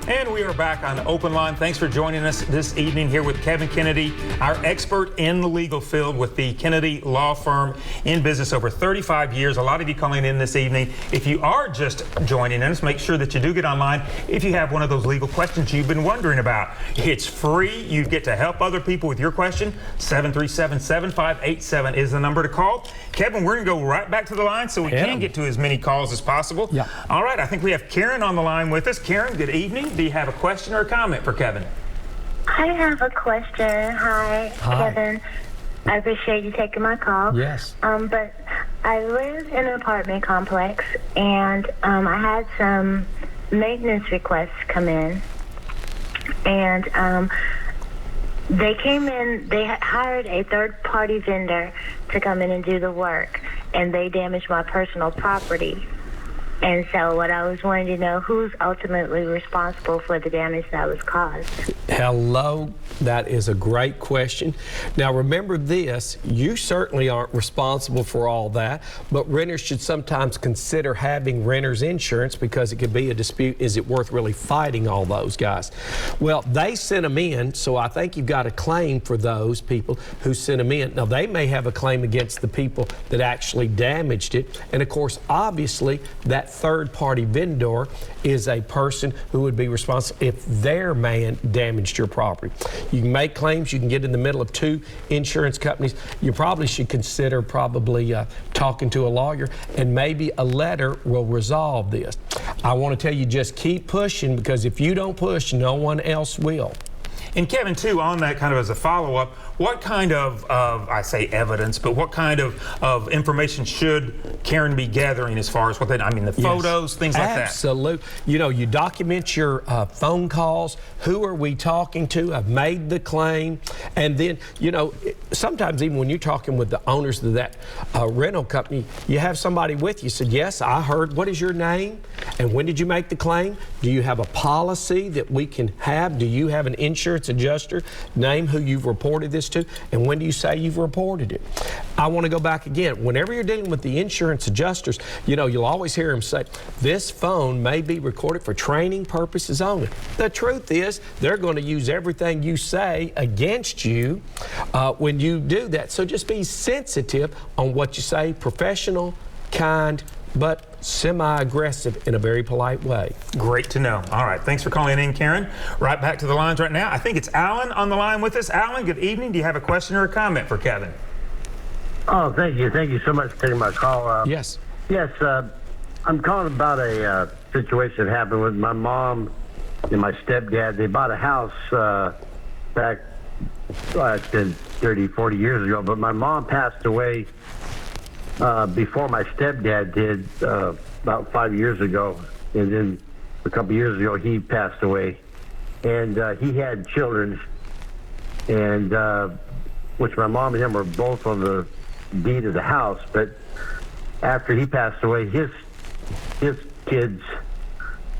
And we are back on OpenLine. Thanks for joining us this evening here with Kevin Kennedy, our expert in the legal field with the Kennedy Law Firm, in business over 35 years. A lot of you calling in this evening. If you are just joining us, make sure that you do get online if you have one of those legal questions you've been wondering about. It's free. You get to help other people with your question. 737-7587 is the number to call. Kevin, we're going to go right back to the line so we can get to as many calls as possible. Yeah. All right, I think we have Karen on the line with us. Karen, good evening. Do you have a question or a comment for Kevin? I have a question. Hi, Kevin. I appreciate you taking my call. Yes. But I live in an apartment complex, and I had some maintenance requests come in, and they came in. They hired a third-party vendor to come in and do the work, and they damaged my personal property. And so what I was wanting to know, who's ultimately responsible for the damage that was caused? Hello, that is a great question. Now remember this, you certainly aren't responsible for all that, but renters should sometimes consider having renter's insurance because it could be a dispute. Is it worth really fighting all those guys? Well, they sent them in, so I think you've got a claim for those people who sent them in. Now they may have a claim against the people that actually damaged it, and of course, obviously, that third-party vendor is a person who would be responsible if their man damaged your property. You can make claims. You can get in the middle of two insurance companies. You probably should consider talking to a lawyer, and maybe a letter will resolve this. I want to tell you, just keep pushing, because if you don't push, no one else will. And Kevin, too, on that, kind of as a follow-up, what kind of I say evidence, but what kind of information should Karen be gathering as far as what they, I mean, the photos, things like that? Absolutely. You know, you document your phone calls. Who are we talking to? I've made the claim. And then, you know, sometimes even when you're talking with the owners of that rental company, you have somebody with you. Said, yes, I heard. What is your name? And when did you make the claim? Do you have a policy that we can have? Do you have an insurance adjuster? Name who you've reported this to, and when do you say you've reported it? I want to go back again. Whenever you're dealing with the insurance adjusters, you know, you'll always hear them say, this phone may be recorded for training purposes only. The truth is, they're going to use everything you say against you when you do that. So just be sensitive on what you say, professional, kind, but semi-aggressive in a very polite way. Great to know. All right, thanks for calling in, Karen. Right back to the lines right now. I think it's Alan on the line with us. Alan, good evening. Do you have a question or a comment for Kevin? Oh, thank you. Thank you so much for taking my call. Yes. Yes, I'm calling about a situation that happened with my mom and my stepdad. They bought a house back, it's been 30, 40 years ago, but my mom passed away before my stepdad did, about 5 years ago. And then a couple years ago, he passed away. And he had children, and which my mom and him were both on the deed of the house. But after he passed away, his kids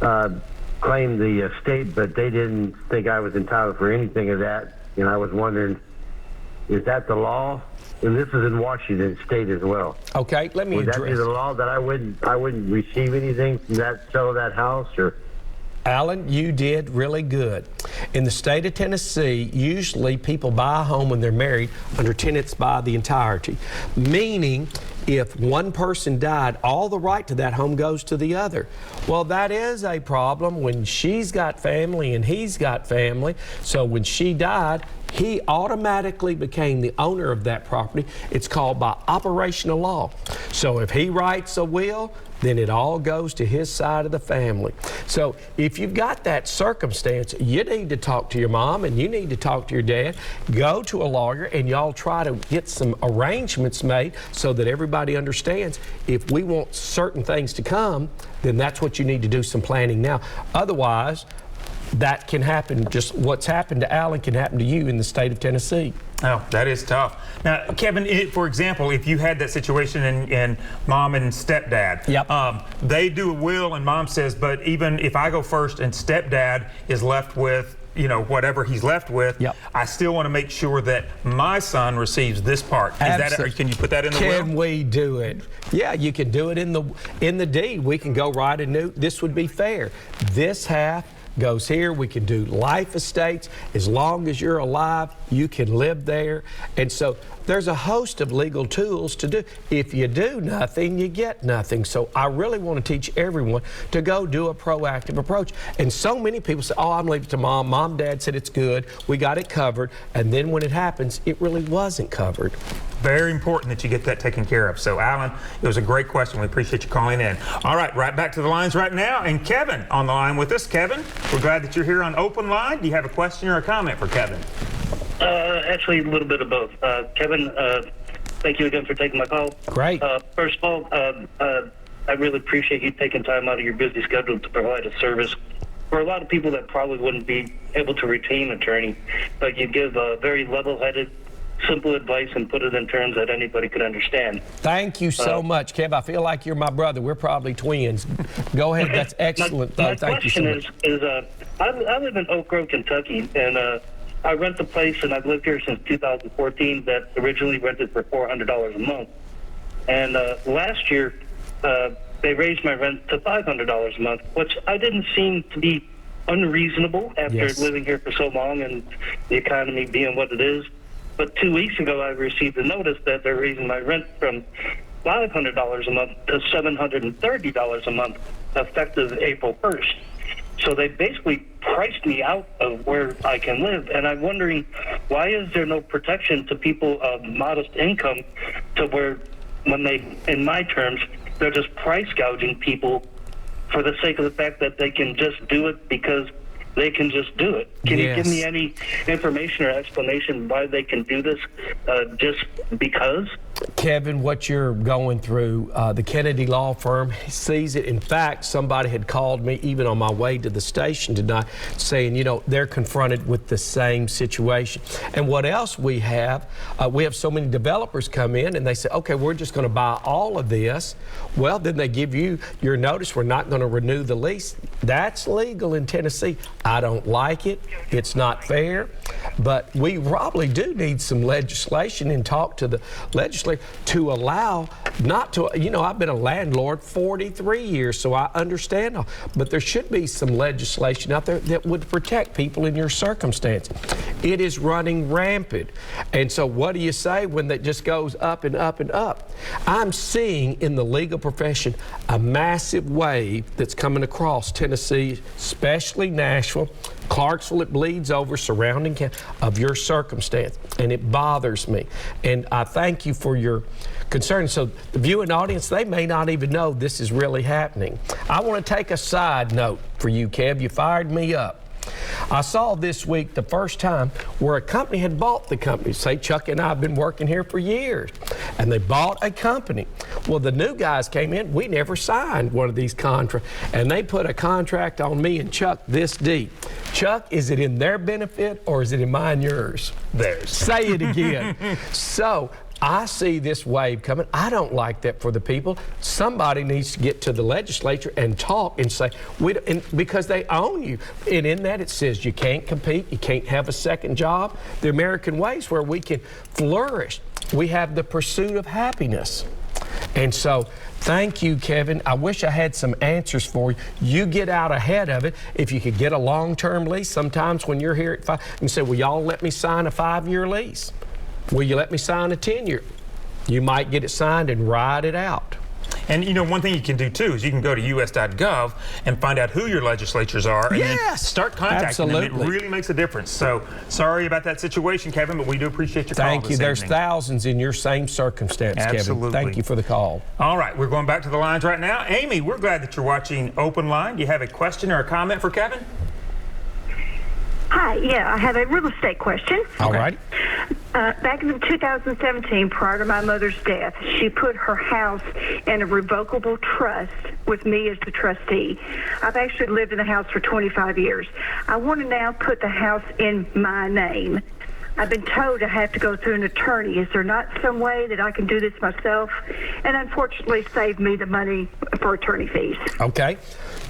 claimed the estate, but they didn't think I was entitled for anything of that. And I was wondering, is that the law? And this is in Washington State as well. Okay, let me address. Would that be the law that I wouldn't receive anything from that sale of that house? Or Alan, you did really good. In the state of Tennessee, usually people buy a home when they're married under tenants by the entirety, meaning if one person died, all the right to that home goes to the other. Well, that is a problem when she's got family and he's got family. So when she died, he automatically became the owner of that property. It's called by operational law. So if he writes a will, then it all goes to his side of the family. So if you've got that circumstance, you need to talk to your mom and you need to talk to your dad. Go to a lawyer and y'all try to get some arrangements made so that everybody understands if we want certain things to come, then that's what you need to do, some planning now. Otherwise, that can happen. Just what's happened to Alan can happen to you in the state of Tennessee. Oh, that is tough. Now, Kevin, for example, if you had that situation and mom and stepdad, they do a will and mom says, but even if I go first and stepdad is left with, you know, whatever he's left with, I still want to make sure that my son receives this part. Is that, can you put that in the will? Can we do it? Yeah, you can do it in the deed. We can go write a new, this would be fair. This half goes here. We can do life estates. As long as you're alive, you can live there. And so there's a host of legal tools to do. If you do nothing, you get nothing. So I really want to teach everyone to go do a proactive approach. And so many people say, oh, I'm leaving it to mom. Mom, dad said it's good. We got it covered. And then when it happens, it really wasn't covered. Very important that you get that taken care of. So, Alan, it was a great question. We appreciate you calling in. All right, right back to the lines right now. And Kevin on the line with us. Kevin, we're glad that you're here on Open Line. Do you have a question or a comment for Kevin? Actually, a little bit of both. Kevin, thank you again for taking my call. Great. First of all, I really appreciate you taking time out of your busy schedule to provide a service for a lot of people that probably wouldn't be able to retain an attorney, but you give a very level-headed, simple advice and put it in terms that anybody could understand. Thank you so much, Kev. I feel like you're my brother. We're probably twins. Go ahead. That's excellent. My Thank you so much. question is I live in Oak Grove, Kentucky, and I rent a place, and I've lived here since 2014 that originally rented for $400 a month. And last year, they raised my rent to $500 a month, which I didn't seem to be unreasonable after living here for so long and the economy being what it is. But 2 weeks ago, I received a notice that they're raising my rent from $500 a month to $730 a month, effective April 1st. So they basically priced me out of where I can live. And I'm wondering, why is there no protection to people of modest income to where, when they, in my terms, they're just price gouging people for the sake of the fact that they can just do it because they can just do it. Can you give me any information or explanation why they can do this just because? Kevin, what you're going through, the Kennedy Law Firm sees it. In fact, somebody had called me even on my way to the station tonight saying, you know, they're confronted with the same situation. And what else we have so many developers come in and they say, okay, we're just going to buy all of this. Well, then they give you your notice, we're not going to renew the lease. That's legal in Tennessee. I don't like it. It's not fair. But we probably do need some legislation and talk to the legislature to allow not to, you know, I've been a landlord 43 years, so I understand, but there should be some legislation out there that would protect people in your circumstance. It is running rampant. And so what do you say when that just goes up and up and up? I'm seeing in the legal profession a massive wave that's coming across Tennessee, especially Nashville, Clarksville, it bleeds over, surrounding county, of your circumstance, and it bothers me. And I thank you for your concern. So the viewing audience, they may not even know this is really happening. I want to take a side note for you, Kev. You fired me up. I saw this week the first time where a company had bought the company. Say Chuck and I have been working here for years, and they bought a company. Well, the new guys came in. We never signed one of these contracts, and they put a contract on me and Chuck this deep. Chuck, is it in their benefit or is it in mine, yours? Theirs. Say it again. So I see this wave coming. I don't like that for the people. Somebody needs to get to the legislature and talk and say, because they own you. And in that it says you can't compete, you can't have a second job. The American way is where we can flourish. We have the pursuit of happiness. And so, thank you, Kevin. I wish I had some answers for you. You get out ahead of it. If you could get a long-term lease, sometimes when you're here at 5, you say, well, y'all let me sign a 5-year lease. Will you let me sign a 10-year? You might get it signed and ride it out. And you know, one thing you can do too is you can go to us.gov and find out who your legislatures are and then start contacting them. It really makes a difference. So sorry about that situation, Kevin, but we do appreciate your call. Thank you. There's thousands in your same circumstance, Kevin. Thank you for the call. All right, we're going back to the lines right now. Amy, we're glad that you're watching Open Line. Do you have a question or a comment for Kevin? Hi, yeah, I have a real estate question. All right. Back in 2017, prior to my mother's death, she put her house in a revocable trust with me as the trustee. I've actually lived in the house for 25 years. I want to now put the house in my name. I've been told I have to go through an attorney. Is there not some way that I can do this myself and unfortunately save me the money for attorney fees? Okay.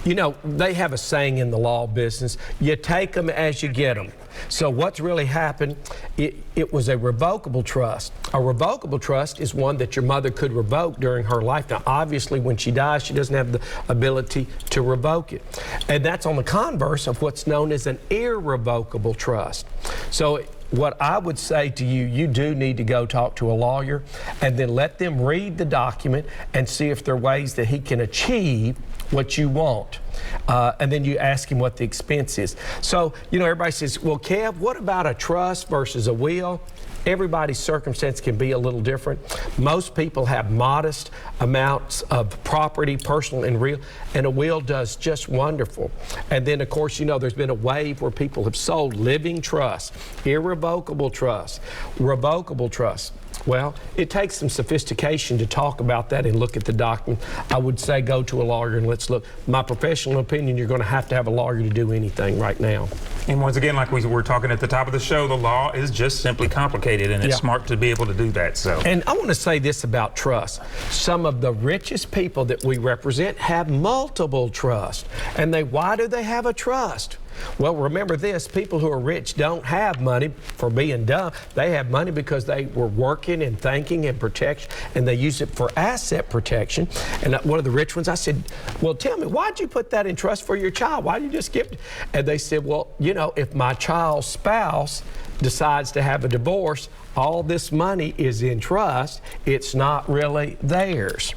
You know, they have a saying in the law business, you take them as you get them. So what's really happened, it was a revocable trust. A revocable trust is one that your mother could revoke during her life. Now, obviously, when she dies, she doesn't have the ability to revoke it. And that's on the converse of what's known as an irrevocable trust. So what I would say to you, you do need to go talk to a lawyer and then let them read the document and see if there are ways that he can achieve what you want. And then you ask him what the expense is. So, you know, everybody says, well, Kev, what about a trust versus a will? Everybody's circumstance can be a little different. Most people have modest amounts of property, personal and real, and a will does just wonderful. And then, of course, you know, there's been a wave where people have sold living trusts, irrevocable trusts, revocable trusts. Well, it takes some sophistication to talk about that and look at the document. I would say go to a lawyer and let's look. My professional opinion, you're going to have a lawyer to do anything right now. And once again, like we were talking at the top of the show, the law is just simply complicated, and it's smart to be able to do that. So. And I want to say this about trust. Some of the richest people that we represent have multiple trusts. And why do they have a trust? Well, remember this, people who are rich don't have money for being dumb. They have money because they were working and thinking and protection, and they use it for asset protection. And one of the rich ones, I said, well, tell me, why'd you put that in trust for your child? Why did you just skip it? And they said, well, you know, if my child's spouse decides to have a divorce, all this money is in trust. It's not really theirs.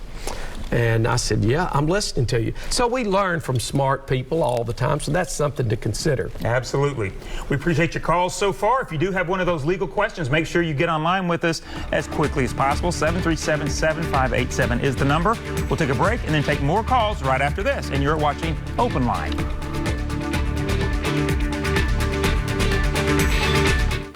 And I said, yeah, I'm listening to you. So we learn from smart people all the time, so that's something to consider. Absolutely. We appreciate your calls so far. If you do have one of those legal questions, make sure you get online with us as quickly as possible. 737-7587 is the number. We'll take a break and then take more calls right after this. And you're watching Open Line.